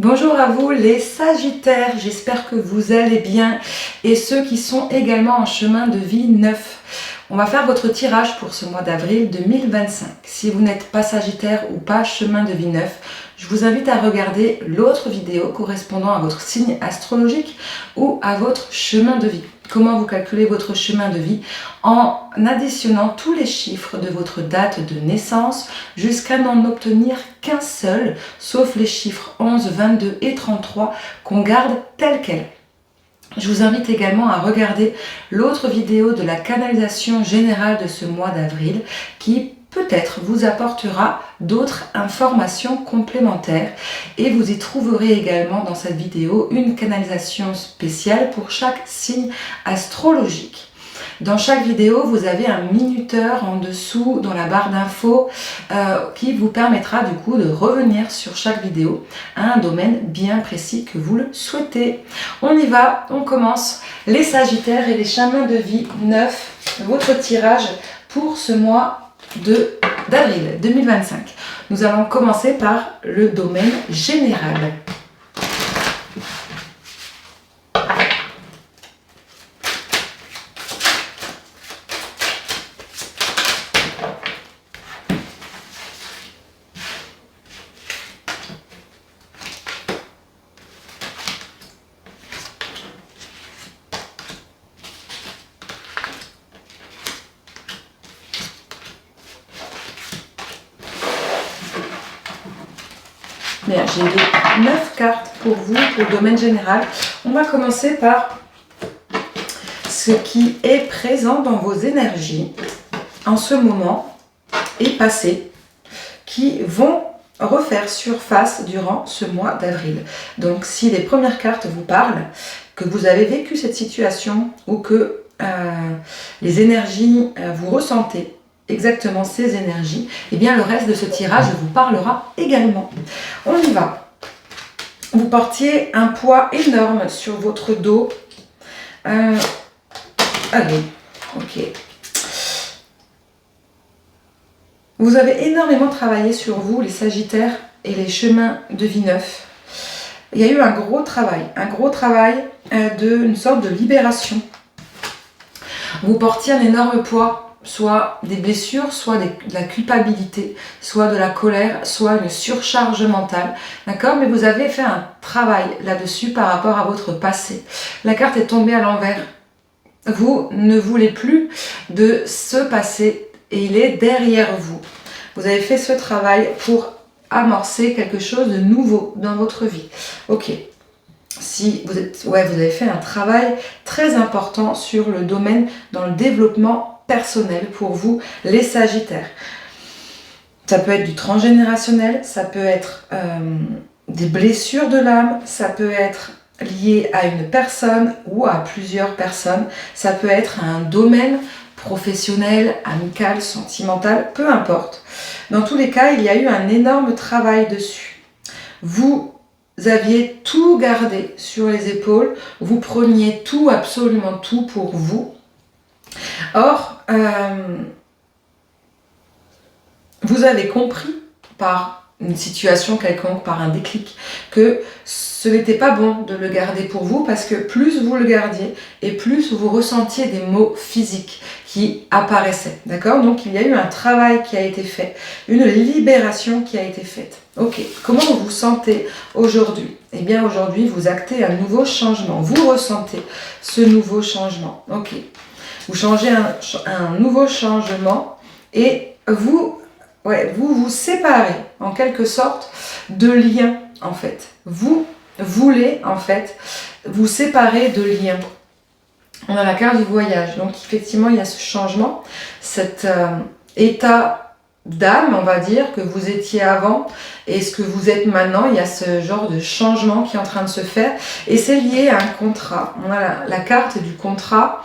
Bonjour à vous les Sagittaires, j'espère que vous allez bien et ceux qui sont également en chemin de vie neuf. On va faire votre tirage pour ce mois d'avril 2025. Si vous n'êtes pas Sagittaire ou pas chemin de vie neuf, je vous invite à regarder l'autre vidéo correspondant à votre signe astrologique ou à votre chemin de vie. Comment vous calculez votre chemin de vie en additionnant tous les chiffres de votre date de naissance jusqu'à n'en obtenir qu'un seul, sauf les chiffres 11, 22 et 33 qu'on garde tels quels. Je vous invite également à regarder l'autre vidéo de la canalisation générale de ce mois d'avril qui peut-être vous apportera d'autres informations complémentaires et vous y trouverez également dans cette vidéo une canalisation spéciale pour chaque signe astrologique. Dans chaque vidéo, vous avez un minuteur en dessous dans la barre d'infos qui vous permettra du coup de revenir sur chaque vidéo à un domaine bien précis que vous le souhaitez. On y va, on commence. Les Sagittaires et les chemins de vie neufs, votre tirage pour ce mois d'avril 2025. Nous allons commencer par le domaine général. Bien, j'ai les 9 cartes pour vous, pour le domaine général. On va commencer par ce qui est présent dans vos énergies en ce moment et passé, qui vont refaire surface durant ce mois d'avril. Donc, si les premières cartes vous parlent, que vous avez vécu cette situation ou que les énergies, vous ressentez exactement ces énergies, et bien le reste de ce tirage vous parlera également. On y va. Vous portiez un poids énorme sur votre dos. Allez, ok. Vous avez énormément travaillé sur vous, les Sagittaires et les chemins de vie neufs. Il y a eu un gros travail d'une sorte de libération. Vous portiez un énorme poids, soit des blessures, soit de la culpabilité, soit de la colère, soit une surcharge mentale, d'accord? Mais vous avez fait un travail là-dessus par rapport à votre passé. La carte est tombée à l'envers. Vous ne voulez plus de ce passé et il est derrière vous. Vous avez fait ce travail pour amorcer quelque chose de nouveau dans votre vie. Ok. Si vous avez fait un travail très important sur le domaine dans le développement personnel pour vous, les Sagittaires. Ça peut être du transgénérationnel, ça peut être des blessures de l'âme, ça peut être lié à une personne ou à plusieurs personnes, ça peut être un domaine professionnel, amical, sentimental, peu importe. Dans tous les cas, il y a eu un énorme travail dessus. Vous aviez tout gardé sur les épaules, vous preniez tout, absolument tout pour vous. Or, vous avez compris par une situation quelconque, par un déclic, que ce n'était pas bon de le garder pour vous parce que plus vous le gardiez et plus vous ressentiez des maux physiques qui apparaissaient. D'accord? Donc il y a eu un travail qui a été fait, une libération qui a été faite. Ok, comment vous vous sentez aujourd'hui? Eh bien aujourd'hui, vous actez un nouveau changement. Vous ressentez ce nouveau changement. Ok. Vous changez un nouveau changement et vous vous séparez en quelque sorte de liens en fait. Vous voulez en fait vous séparer de liens. On a la carte du voyage. Donc effectivement il y a ce changement, cet état d'âme on va dire que vous étiez avant et ce que vous êtes maintenant. Il y a ce genre de changement qui est en train de se faire et c'est lié à un contrat. On a la carte du contrat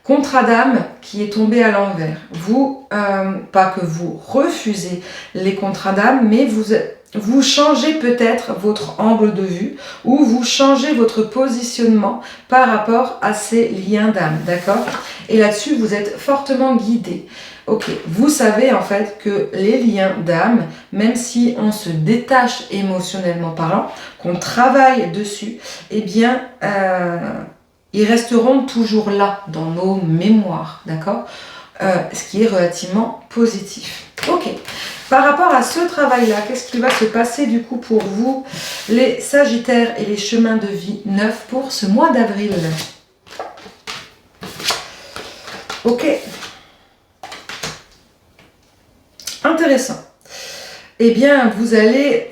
d'âme qui est tombé à l'envers. Vous, pas que vous refusez les contrats d'âme, mais vous changez peut-être votre angle de vue ou vous changez votre positionnement par rapport à ces liens d'âme, d'accord? Et là-dessus, vous êtes fortement guidé. Ok, vous savez en fait que les liens d'âme, même si on se détache émotionnellement parlant, qu'on travaille dessus, eh bien, ils resteront toujours là dans nos mémoires, d'accord? Ce qui est relativement positif. Ok. Par rapport à ce travail-là, qu'est-ce qui va se passer du coup pour vous, les Sagittaires et les chemins de vie neufs pour ce mois d'avril? Ok. Intéressant. Eh bien, vous allez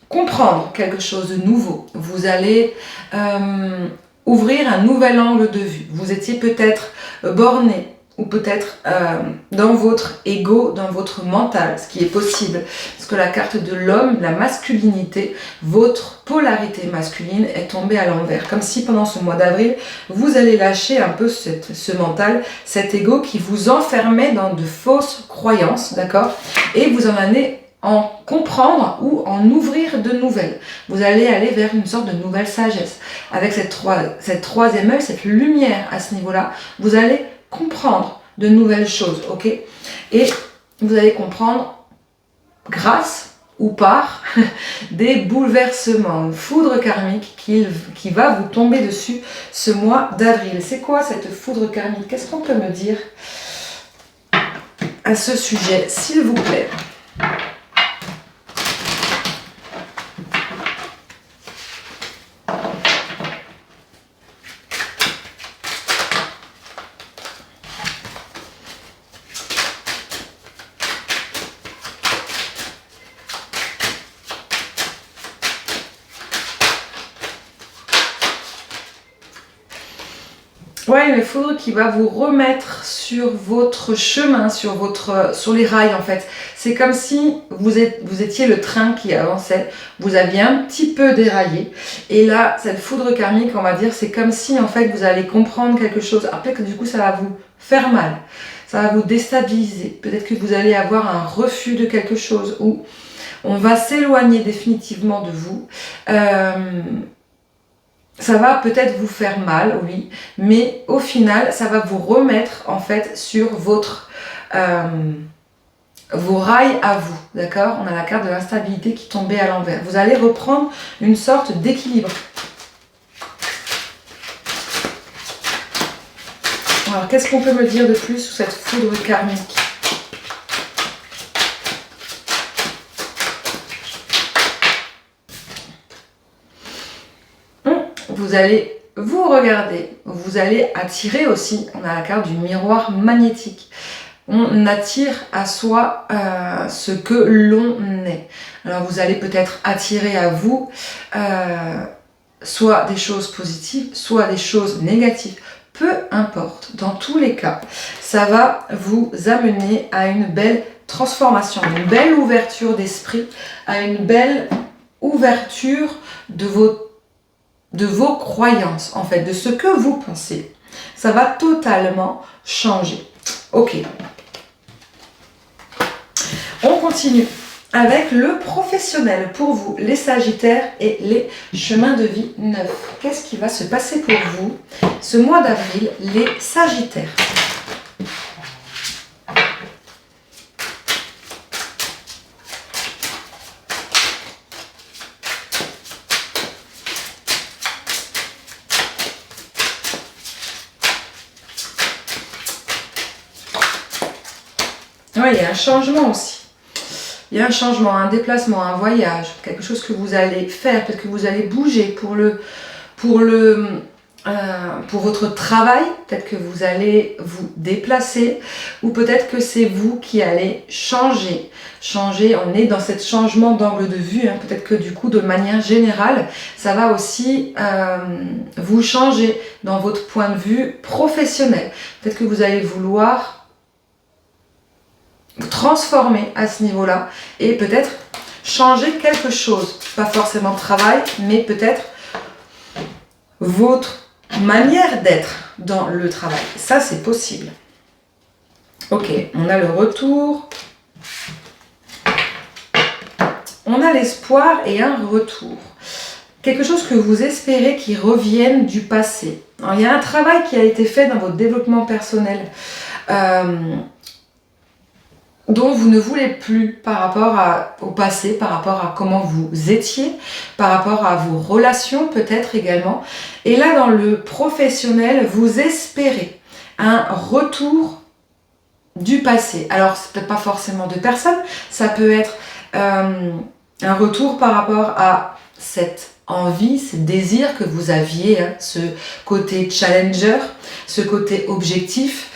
comprendre quelque chose de nouveau. Vous allez ouvrir un nouvel angle de vue. Vous étiez peut-être borné, ou peut-être dans votre ego, dans votre mental, ce qui est possible. Parce que la carte de l'homme, la masculinité, votre polarité masculine est tombée à l'envers. Comme si pendant ce mois d'avril, vous allez lâcher un peu ce mental, cet ego qui vous enfermait dans de fausses croyances, d'accord? Et vous en allez en comprendre ou en ouvrir de nouvelles. Vous allez aller vers une sorte de nouvelle sagesse. Avec cette troisième œil, cette lumière à ce niveau-là, vous allez comprendre de nouvelles choses, ok? Et vous allez comprendre grâce ou par des bouleversements, une foudre karmique qui va vous tomber dessus ce mois d'avril. C'est quoi cette foudre karmique? Qu'est-ce qu'on peut me dire à ce sujet, s'il vous plaît? Ouais, une foudre qui va vous remettre sur votre chemin, sur les rails en fait. C'est comme si vous étiez le train qui avançait, vous aviez un petit peu déraillé. Et là, cette foudre karmique, on va dire, c'est comme si en fait vous allez comprendre quelque chose. Après que du coup ça va vous faire mal, ça va vous déstabiliser. Peut-être que vous allez avoir un refus de quelque chose ou on va s'éloigner définitivement de vous. Ça va peut-être vous faire mal, oui, mais au final, ça va vous remettre en fait sur vos rails à vous, d'accord? On a la carte de l'instabilité qui tombait à l'envers. Vous allez reprendre une sorte d'équilibre. Alors, qu'est-ce qu'on peut me dire de plus sur cette foudre karmique? Vous allez vous regarder, vous allez attirer aussi, on a la carte du miroir magnétique. On attire à soi ce que l'on est. Alors vous allez peut-être attirer à vous soit des choses positives, soit des choses négatives. Peu importe, dans tous les cas, ça va vous amener à une belle transformation, une belle ouverture d'esprit, à une belle ouverture de vos croyances, en fait, de ce que vous pensez. Ça va totalement changer. Ok. On continue avec le professionnel pour vous, les Sagittaires et les chemins de vie neufs. Qu'est-ce qui va se passer pour vous ce mois d'avril, les Sagittaires? Oui, il y a un changement aussi. Il y a un changement, un déplacement, un voyage, quelque chose que vous allez faire, peut-être que vous allez bouger pour votre travail, peut-être que vous allez vous déplacer, ou peut-être que c'est vous qui allez changer. On est dans ce changement d'angle de vue, hein. Peut-être que du coup, de manière générale, ça va aussi vous changer dans votre point de vue professionnel. Peut-être que vous allez vouloir transformer à ce niveau-là et peut-être changer quelque chose, pas forcément de travail, mais peut-être votre manière d'être dans le travail. Ça, c'est possible. Ok, on a le retour. on a l'espoir et un retour. Quelque chose que vous espérez qui revienne du passé. Alors, il y a un travail qui a été fait dans votre développement personnel dont vous ne voulez plus par rapport au passé, par rapport à comment vous étiez, par rapport à vos relations peut-être également. Et là, dans le professionnel, vous espérez un retour du passé. Alors, c'est peut-être pas forcément de personne, ça peut être un retour par rapport à cette envie, ce désir que vous aviez, hein, ce côté challenger, ce côté objectif,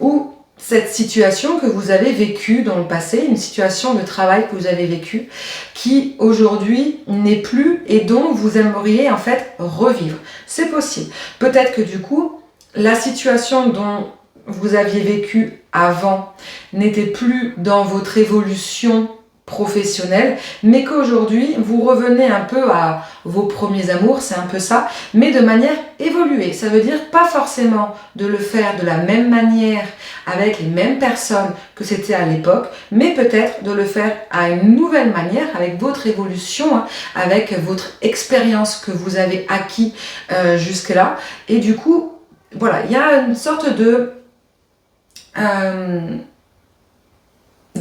ou cette situation que vous avez vécue dans le passé, une situation de travail que vous avez vécue, qui aujourd'hui n'est plus et dont vous aimeriez en fait revivre. C'est possible. Peut-être que du coup, la situation dont vous aviez vécu avant n'était plus dans votre évolution professionnelle, mais qu'aujourd'hui vous revenez un peu à vos premiers amours, c'est un peu ça, mais de manière évoluée. Ça veut dire pas forcément de le faire de la même manière avec les mêmes personnes que c'était à l'époque, mais peut-être de le faire à une nouvelle manière avec votre évolution, hein, avec votre expérience que vous avez acquis jusque-là. Et du coup, voilà, il y a une sorte de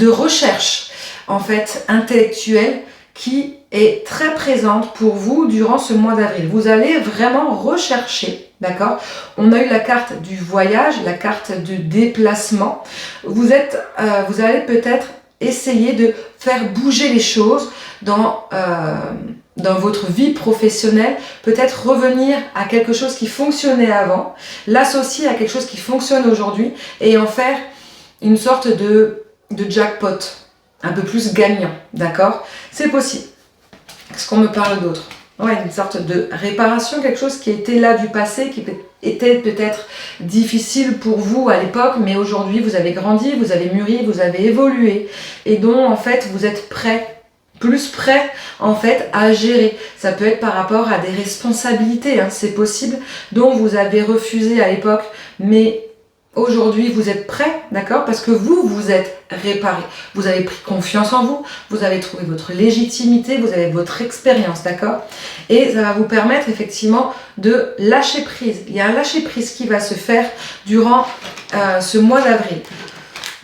recherche en fait intellectuelle qui est très présente pour vous durant ce mois d'avril. Vous allez vraiment rechercher, d'accord? On a eu la carte du voyage, la carte du déplacement. Vous allez peut-être essayer de faire bouger les choses dans votre vie professionnelle, peut-être revenir à quelque chose qui fonctionnait avant, l'associer à quelque chose qui fonctionne aujourd'hui et en faire une sorte de jackpot, un peu plus gagnant, d'accord? C'est possible. Est-ce qu'on me parle d'autre? Ouais, une sorte de réparation, quelque chose qui était là du passé, qui était peut-être difficile pour vous à l'époque, mais aujourd'hui vous avez grandi, vous avez mûri, vous avez évolué, et dont en fait vous êtes prêt, plus prêt en fait à gérer. Ça peut être par rapport à des responsabilités, hein, c'est possible, dont vous avez refusé à l'époque, mais aujourd'hui, vous êtes prêt, d'accord? Parce que vous êtes réparé. Vous avez pris confiance en vous, vous avez trouvé votre légitimité, vous avez votre expérience, d'accord? Et ça va vous permettre effectivement de lâcher prise. Il y a un lâcher prise qui va se faire durant ce mois d'avril.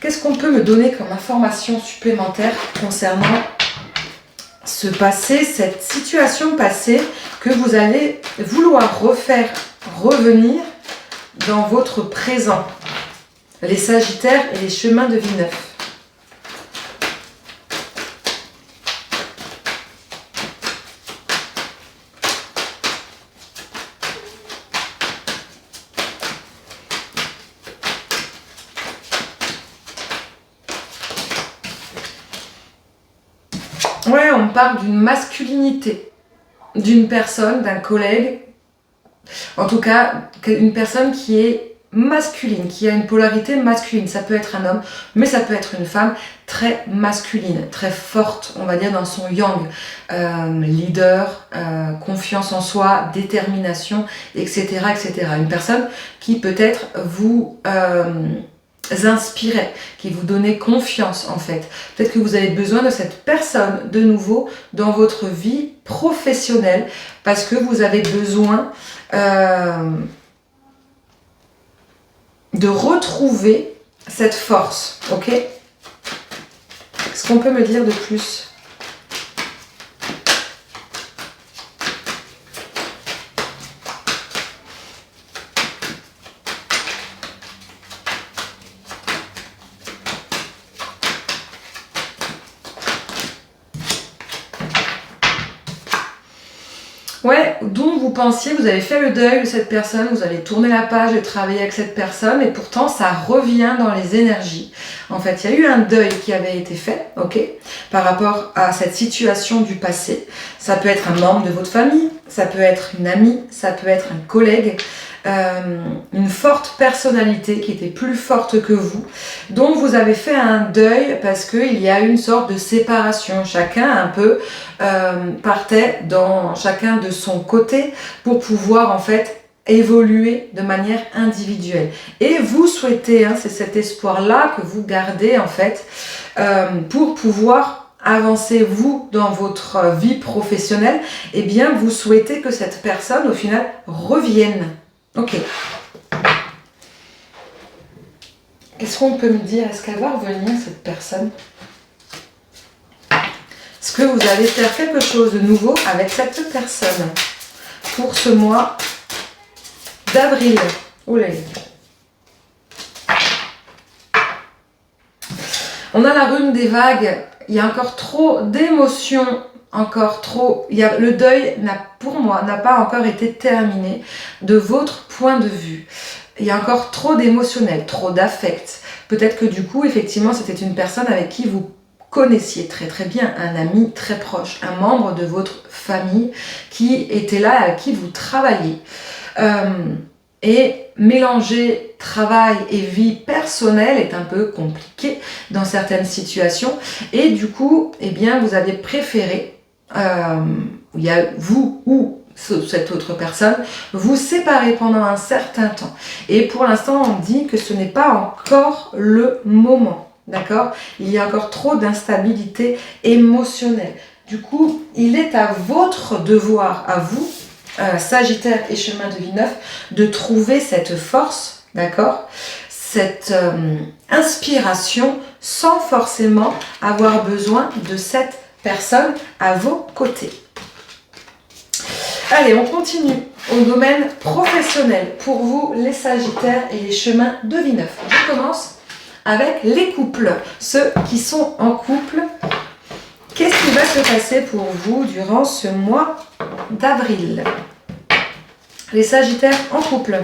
Qu'est-ce qu'on peut me donner comme information supplémentaire concernant ce passé, cette situation passée que vous allez vouloir revenir dans votre présent? Les Sagittaires et les chemins de vie neufs. Ouais, on parle d'une masculinité, d'une personne, d'un collègue, en tout cas une personne qui est masculine, qui a une polarité masculine. Ça peut être un homme, mais ça peut être une femme très masculine, très forte, on va dire dans son yang, leader, confiance en soi, détermination, etc., etc. Une personne qui peut-être vous inspirait, qui vous donnait confiance en fait. Peut-être que vous avez besoin de cette personne de nouveau dans votre vie professionnelle parce que vous avez besoin de retrouver cette force, ok? Qu'est-ce qu'on peut me dire de plus? Ouais, dont vous pensiez, vous avez fait le deuil de cette personne, vous avez tourné la page et travaillé avec cette personne, et pourtant ça revient dans les énergies. En fait, il y a eu un deuil qui avait été fait, ok, par rapport à cette situation du passé. Ça peut être un membre de votre famille, ça peut être une amie, ça peut être un collègue, une forte personnalité qui était plus forte que vous, dont vous avez fait un deuil parce qu'il y a une sorte de séparation. Chacun un peu partait dans chacun de son côté pour pouvoir en fait évoluer de manière individuelle. Et vous souhaitez, hein, c'est cet espoir-là que vous gardez en fait pour pouvoir avancez vous dans votre vie professionnelle, eh bien vous souhaitez que cette personne au final revienne. Ok. Qu'est-ce qu'on peut me dire? Est-ce qu'elle va revenir, cette personne? Est-ce que vous allez faire quelque chose de nouveau avec cette personne pour ce mois d'avril? Oulé. On a la rune des vagues. Il y a encore trop d'émotions, encore trop. Le deuil, pour moi, n'a pas encore été terminé de votre point de vue. Il y a encore trop d'émotionnel, trop d'affect. Peut-être que du coup, effectivement, c'était une personne avec qui vous connaissiez très très bien, un ami très proche, un membre de votre famille qui était là, à qui vous travaillez. Et mélanger travail et vie personnelle est un peu compliqué dans certaines situations. Et du coup, eh bien, vous avez préféré, il y a vous ou cette autre personne, vous séparer pendant un certain temps. Et pour l'instant, on dit que ce n'est pas encore le moment. D'accord? Il y a encore trop d'instabilité émotionnelle. Du coup, il est à votre devoir, à vous, Sagittaire et chemin de vie 9, de trouver cette force, d'accord? Cette inspiration sans forcément avoir besoin de cette personne à vos côtés. Allez, on continue au domaine professionnel. Pour vous, les Sagittaires et les chemins de vie 9. Je commence avec les couples, ceux qui sont en couple. Qu'est-ce qui va se passer pour vous durant ce mois d'avril? Les Sagittaires en couple.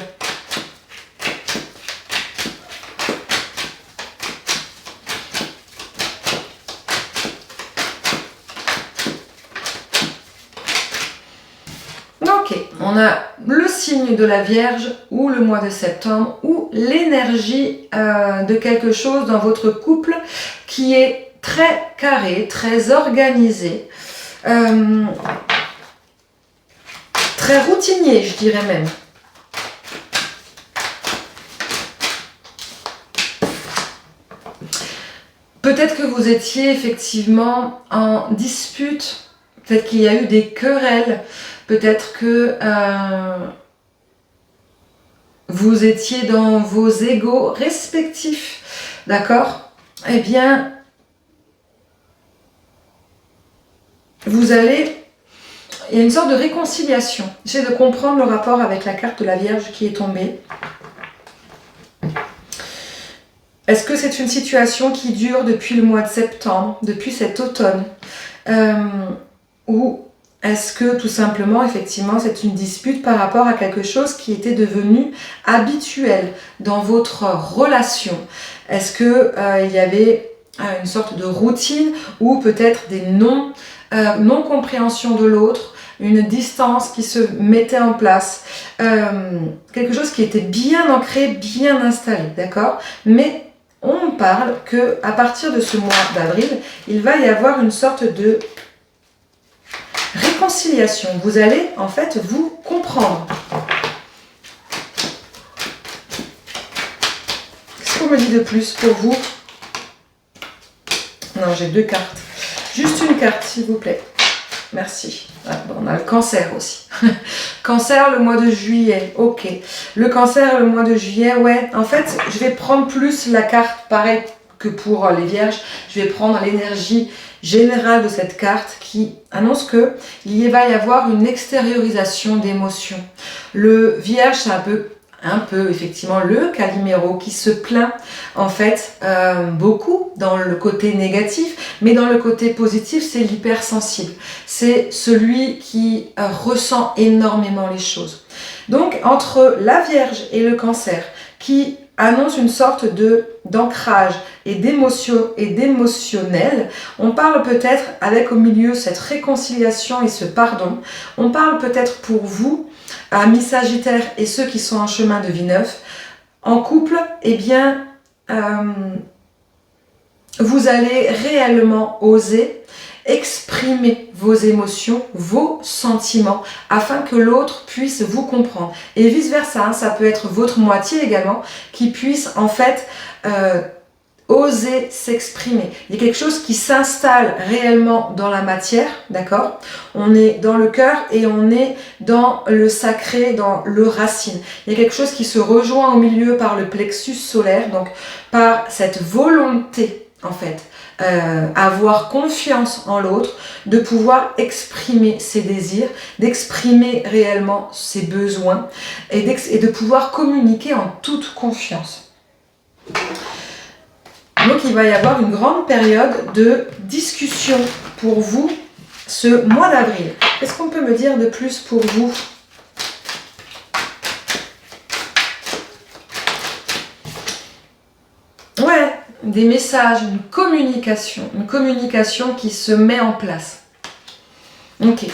Ok, on a le signe de la Vierge ou le mois de septembre ou l'énergie de quelque chose dans votre couple qui est très carré, très organisé, très routinier, je dirais même. Peut-être que vous étiez effectivement en dispute, peut-être qu'il y a eu des querelles, peut-être que vous étiez dans vos égos respectifs, d'accord? Eh bien, vous allez... Il y a une sorte de réconciliation. J'essaie de comprendre le rapport avec la carte de la Vierge qui est tombée. Est-ce que c'est une situation qui dure depuis le mois de septembre, depuis cet automne? Ou est-ce que tout simplement, effectivement, c'est une dispute par rapport à quelque chose qui était devenu habituel dans votre relation? Est-ce qu'il y avait une sorte de routine ou peut-être des non-compréhensions de l'autre, une distance qui se mettait en place, quelque chose qui était bien ancré, bien installé, d'accord? Mais on parle qu'à partir de ce mois d'avril, il va y avoir une sorte de réconciliation. Vous allez en fait vous comprendre. Qu'est-ce qu'on me dit de plus pour vous? Non, j'ai deux cartes. Juste une carte, s'il vous plaît. Merci. Ah, bon, on a le cancer aussi. Cancer le mois de juillet. Ok. Le cancer le mois de juillet, ouais. En fait, je vais prendre plus la carte, pareil que pour les vierges. Je vais prendre l'énergie générale de cette carte qui annonce que il va y avoir une extériorisation d'émotions. Le vierge, c'est un peu effectivement le Calimero qui se plaint en fait beaucoup dans le côté négatif, mais dans le côté positif c'est l'hypersensible, c'est celui qui ressent énormément les choses. Donc entre la Vierge et le Cancer qui annonce une sorte d'ancrage et d'émotion et d'émotionnel, on parle peut-être avec au milieu cette réconciliation et ce pardon, on parle peut-être pour vous amis Sagittaire et ceux qui sont en chemin de vie 9, en couple, eh bien, vous allez réellement oser exprimer vos émotions, vos sentiments, afin que l'autre puisse vous comprendre. Et vice versa, hein, ça peut être votre moitié également, qui puisse en fait oser s'exprimer. Il y a quelque chose qui s'installe réellement dans la matière, d'accord? On est dans le cœur et on est dans le sacré, dans le racine. Il y a quelque chose qui se rejoint au milieu par le plexus solaire, donc par cette volonté, en fait, avoir confiance en l'autre, de pouvoir exprimer ses désirs, d'exprimer réellement ses besoins et de pouvoir communiquer en toute confiance. Donc il va y avoir une grande période de discussion pour vous ce mois d'avril. Qu'est-ce qu'on peut me dire de plus pour vous ? Ouais, des messages, une communication qui se met en place. Ok.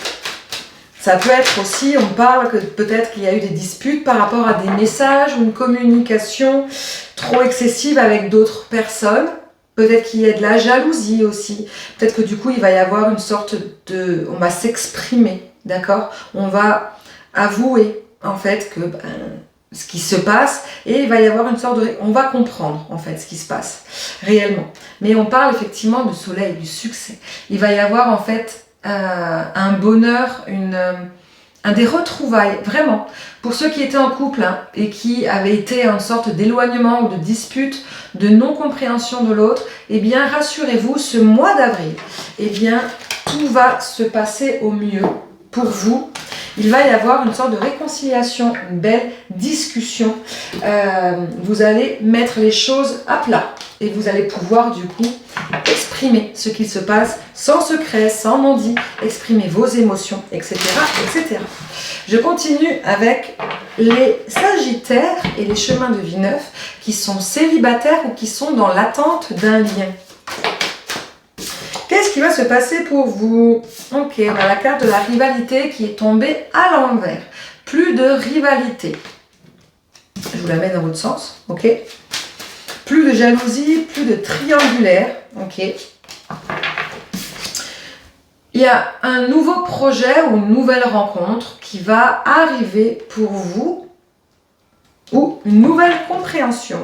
Ça peut être aussi, on parle que peut-être qu'il y a eu des disputes par rapport à des messages ou une communication trop excessive avec d'autres personnes. Peut-être qu'il y a de la jalousie aussi. Peut-être que du coup, il va y avoir une sorte de... On va s'exprimer, d'accord ? On va avouer, en fait, que ce qui se passe et il va y avoir une sorte de... On va comprendre, en fait, ce qui se passe réellement. Mais on parle effectivement du soleil, du succès. Il va y avoir, en fait, un bonheur, des retrouvailles, vraiment. Pour ceux qui étaient en couple et qui avaient été en sorte d'éloignement ou de dispute, de non-compréhension de l'autre, eh bien, rassurez-vous, ce mois d'avril, eh bien, tout va se passer au mieux pour vous. Il va y avoir une sorte de réconciliation, une belle discussion. Vous allez mettre les choses à plat et vous allez pouvoir du coup exprimer ce qu'il se passe sans secret, sans non-dit, exprimer vos émotions, etc., etc. Je continue avec les Sagittaires et les chemins de vie neufs qui sont célibataires ou qui sont dans l'attente d'un lien. Qu'est-ce qui va se passer pour vous? Ok, on a la carte de la rivalité qui est tombée à l'envers. Plus de rivalité. Je vous la mets dans votre sens, ok? Plus de jalousie, plus de triangulaire, ok? Il y a un nouveau projet ou une nouvelle rencontre qui va arriver pour vous ou une nouvelle compréhension.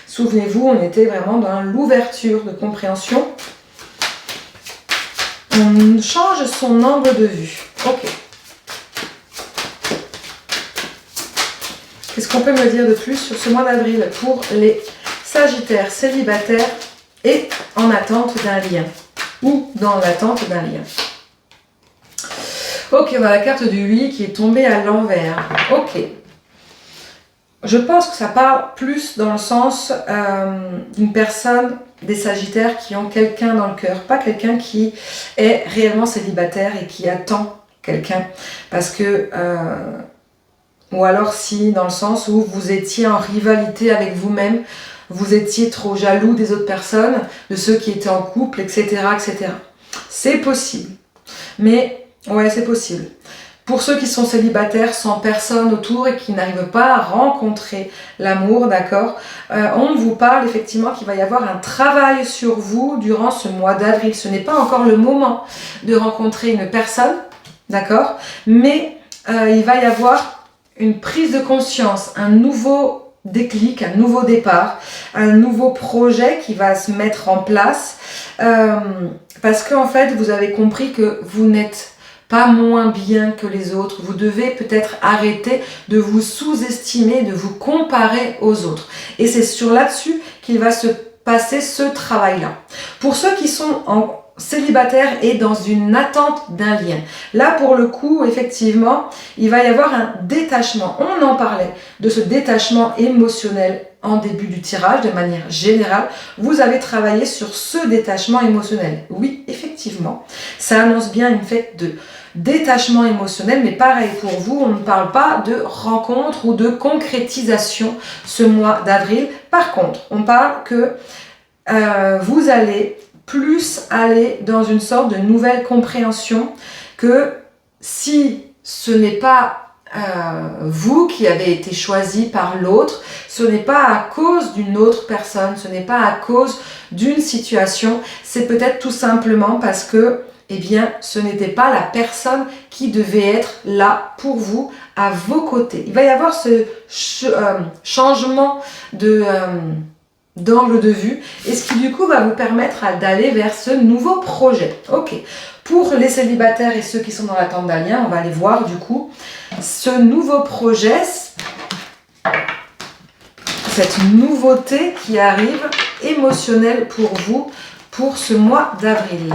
Souvenez-vous, on était vraiment dans l'ouverture de compréhension. On change son angle de vue. Ok. Qu'est-ce qu'on peut me dire de plus sur ce mois d'avril pour les Sagittaires célibataires et en attente d'un lien ou dans l'attente d'un lien? Ok, on a la carte du 8 qui est tombée à l'envers. Ok. Je pense que ça parle plus dans le sens d'une personne, des Sagittaires qui ont quelqu'un dans le cœur, pas quelqu'un qui est réellement célibataire et qui attend quelqu'un. Parce que, ou alors si, dans le sens où vous étiez en rivalité avec vous-même, vous étiez trop jaloux des autres personnes, de ceux qui étaient en couple, etc., etc. C'est possible. Mais, ouais, c'est possible. Pour ceux qui sont célibataires sans personne autour et qui n'arrivent pas à rencontrer l'amour, d'accord, on vous parle effectivement qu'il va y avoir un travail sur vous durant ce mois d'avril. Ce n'est pas encore le moment de rencontrer une personne, d'accord, mais il va y avoir une prise de conscience, un nouveau déclic, un nouveau départ, un nouveau projet qui va se mettre en place parce qu'en fait, vous avez compris que vous n'êtes pas moins bien que les autres. Vous devez peut-être arrêter de vous sous-estimer, de vous comparer aux autres. Et c'est sur là-dessus qu'il va se passer ce travail-là. Pour ceux qui sont en célibataire et dans une attente d'un lien, là pour le coup, effectivement, il va y avoir un détachement. On en parlait de ce détachement émotionnel en début du tirage, de manière générale. Vous avez travaillé sur ce détachement émotionnel. Oui, effectivement, ça annonce bien une fête de détachement émotionnel, mais pareil pour vous, on ne parle pas de rencontre ou de concrétisation ce mois d'avril. Par contre, on parle que vous allez plus aller dans une sorte de nouvelle compréhension que si ce n'est pas vous qui avez été choisi par l'autre, ce n'est pas à cause d'une autre personne, ce n'est pas à cause d'une situation, c'est peut-être tout simplement parce que eh bien, ce n'était pas la personne qui devait être là pour vous, à vos côtés. Il va y avoir ce changement de d'angle de vue et ce qui du coup va vous permettre d'aller vers ce nouveau projet. Ok, pour les célibataires et ceux qui sont dans l'attente d'un lien, on va aller voir du coup ce nouveau projet, cette nouveauté qui arrive émotionnelle pour vous pour ce mois d'avril.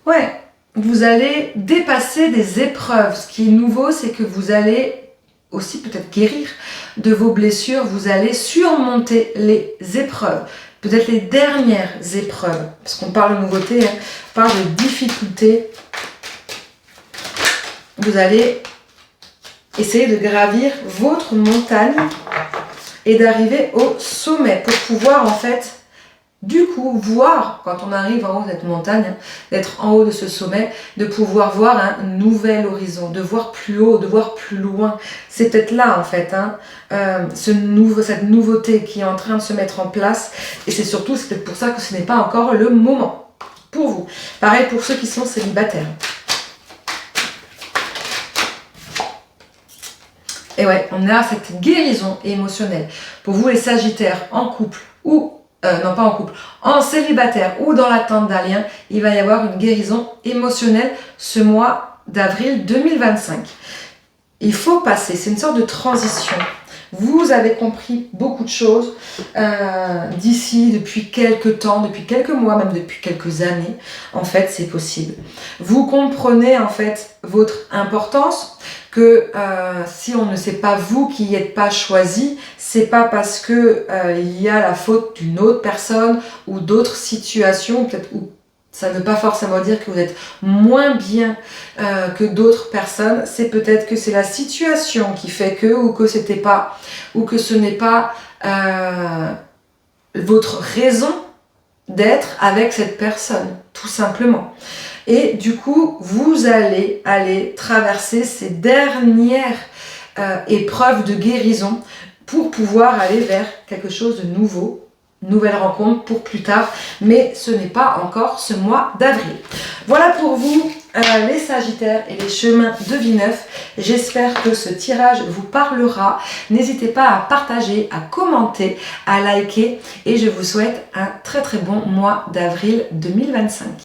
Ouais, vous allez dépasser des épreuves. Ce qui est nouveau, c'est que vous allez aussi peut-être guérir de vos blessures. Vous allez surmonter les épreuves, peut-être les dernières épreuves. Parce qu'on parle de nouveauté, hein, on parle de difficultés. Vous allez essayer de gravir votre montagne et d'arriver au sommet pour pouvoir en fait du coup voir, quand on arrive en haut de cette montagne, d'être en haut de ce sommet, de pouvoir voir un nouvel horizon, de voir plus haut, de voir plus loin. C'est peut-être là en fait, hein, cette nouveauté qui est en train de se mettre en place. Et c'est surtout, c'est peut-être pour ça que ce n'est pas encore le moment pour vous. Pareil pour ceux qui sont célibataires. Et ouais, on a cette guérison émotionnelle. Pour vous les sagittaires en couple ou non pas en couple, en célibataire ou dans l'attente d'un lien, il va y avoir une guérison émotionnelle ce mois d'avril 2025. Il faut passer, c'est une sorte de transition. Vous avez compris beaucoup de choses d'ici, depuis quelques temps, depuis quelques mois, même depuis quelques années. En fait, c'est possible. Vous comprenez en fait votre importance, que si on ne sait pas vous qui n'y êtes pas choisi, c'est pas parce que il y a la faute d'une autre personne ou d'autres situations, peut-être où ça ne veut pas forcément dire que vous êtes moins bien que d'autres personnes. C'est peut-être que c'est la situation qui fait que, ou que c'était pas, ou que ce n'est pas votre raison d'être avec cette personne, tout simplement. Et du coup, vous allez traverser ces dernières épreuves de guérison pour pouvoir aller vers quelque chose de nouveau, nouvelle rencontre pour plus tard, mais ce n'est pas encore ce mois d'avril. Voilà pour vous les Sagittaires et les chemins de vie neuf. J'espère que ce tirage vous parlera. N'hésitez pas à partager, à commenter, à liker et je vous souhaite un très très bon mois d'avril 2025.